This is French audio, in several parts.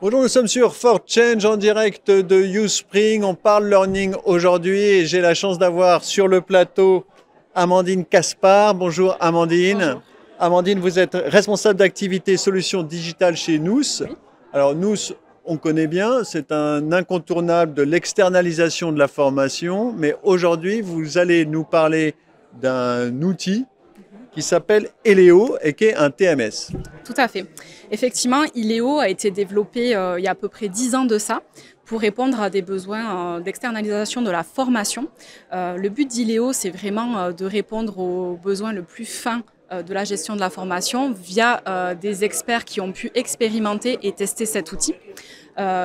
Bonjour, nous sommes sur For Change en direct de YouSpring. On parle learning aujourd'hui et j'ai la chance d'avoir sur le plateau Amandine Caspar. Bonjour Amandine. Bonjour. Amandine, vous êtes responsable d'activité solutions digitales chez Nous. Oui, Alors Nous, on connaît bien, c'est un incontournable de l'externalisation de la formation, mais aujourd'hui, vous allez nous parler d'un outil qui s'appelle Eleo et qui est un TMS. tout à fait. Effectivement, Ileo a été développé il y a à peu près 10 ans de ça pour répondre à des besoins d'externalisation de la formation. Le but d'Ileo, c'est vraiment de répondre aux besoins le plus fins de la gestion de la formation via des experts qui ont pu expérimenter et tester cet outil.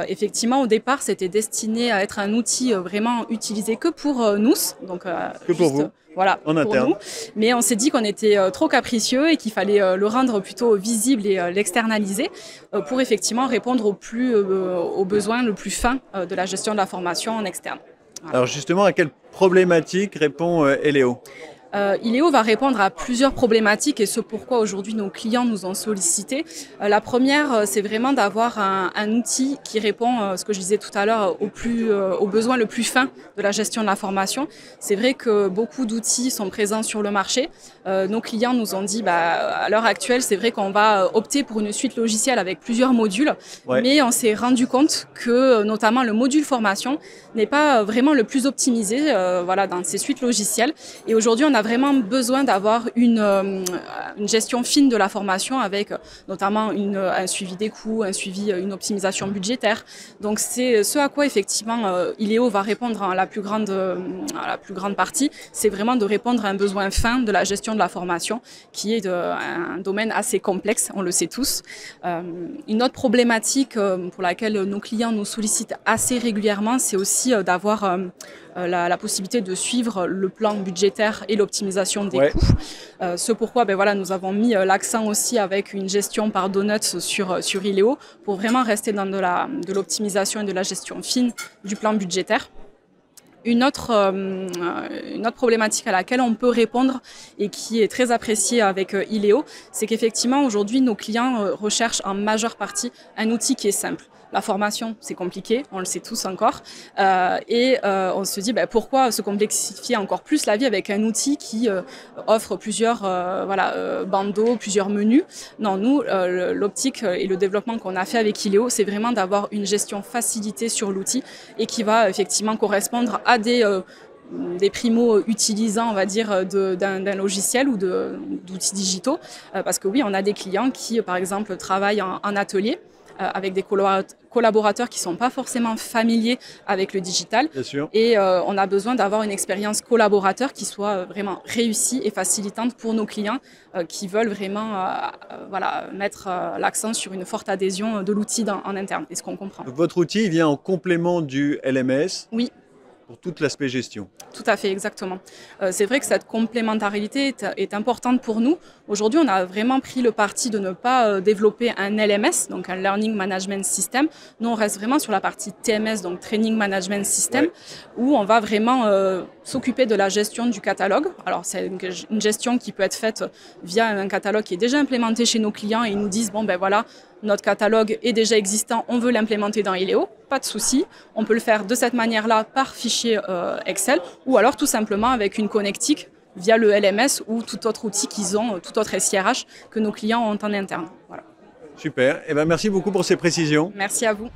Effectivement, au départ, c'était destiné à être un outil vraiment utilisé que pour nous, donc Que pour vous, voilà, en pour nous. interne. Mais on s'est dit qu'on était trop capricieux et qu'il fallait le rendre plutôt visible et l'externaliser pour effectivement répondre aux besoins le plus fin de la gestion de la formation en externe. Voilà. Alors justement, à quelle problématique répond Eleo? Ileo va répondre à plusieurs problématiques et ce pourquoi aujourd'hui nos clients nous ont sollicité. La première, c'est vraiment d'avoir un outil qui répond, ce que je disais tout à l'heure, aux besoins le plus fin de la gestion de la formation. C'est vrai que beaucoup d'outils sont présents sur le marché. Nos clients nous ont dit, à l'heure actuelle, c'est vrai qu'on va opter pour une suite logicielle avec plusieurs modules, Ouais. mais on s'est rendu compte que notamment le module formation n'est pas vraiment le plus optimisé voilà, dans ces suites logicielles. Et aujourd'hui, on a vraiment besoin d'avoir une gestion fine de la formation avec notamment un suivi des coûts, une optimisation budgétaire. Donc c'est ce à quoi effectivement Ileo va répondre à la plus grande partie, c'est vraiment de répondre à un besoin fin de la gestion de la formation qui est un domaine assez complexe, on le sait tous. Une autre problématique pour laquelle nos clients nous sollicitent assez régulièrement, c'est aussi d'avoir la possibilité de suivre le plan budgétaire et l'optimisation des coûts. Ce pourquoi voilà, nous avons mis l'accent aussi avec une gestion par donuts sur Ileo pour vraiment rester dans de l'optimisation et de la gestion fine du plan budgétaire. Une autre problématique à laquelle on peut répondre et qui est très appréciée avec Ileo, c'est qu'effectivement aujourd'hui nos clients recherchent en majeure partie un outil qui est simple. La formation, c'est compliqué, on le sait tous encore. On se dit pourquoi se complexifier encore plus la vie avec un outil qui offre plusieurs bandeaux, plusieurs menus. Non, nous, l'optique et le développement qu'on a fait avec Ileo, c'est vraiment d'avoir une gestion facilitée sur l'outil et qui va effectivement correspondre à des primo-utilisants, on va dire, d'un logiciel ou d'outils digitaux. Parce que oui, on a des clients qui, par exemple, travaillent en atelier avec des collaborateurs qui ne sont pas forcément familiers avec le digital. Bien sûr. Et on a besoin d'avoir une expérience collaborateur qui soit vraiment réussie et facilitante pour nos clients qui veulent vraiment mettre l'accent sur une forte adhésion de l'outil en interne. Est-ce qu'on comprend? Donc, votre outil vient en complément du LMS Oui. pour tout l'aspect gestion. Tout à fait, exactement. C'est vrai que cette complémentarité est importante pour nous. Aujourd'hui, on a vraiment pris le parti de ne pas développer un LMS, donc un Learning Management System. Nous, on reste vraiment sur la partie TMS, donc Training Management System, où on va vraiment s'occuper de la gestion du catalogue. Alors, c'est une gestion qui peut être faite via un catalogue qui est déjà implémenté chez nos clients et ils nous disent, voilà, notre catalogue est déjà existant, on veut l'implémenter dans Ileo, pas de souci. On peut le faire de cette manière-là par fichier Excel ou alors tout simplement avec une connectique via le LMS ou tout autre outil qu'ils ont, tout autre SIRH que nos clients ont en interne. Voilà. Super. Eh ben, merci beaucoup pour ces précisions. Merci à vous.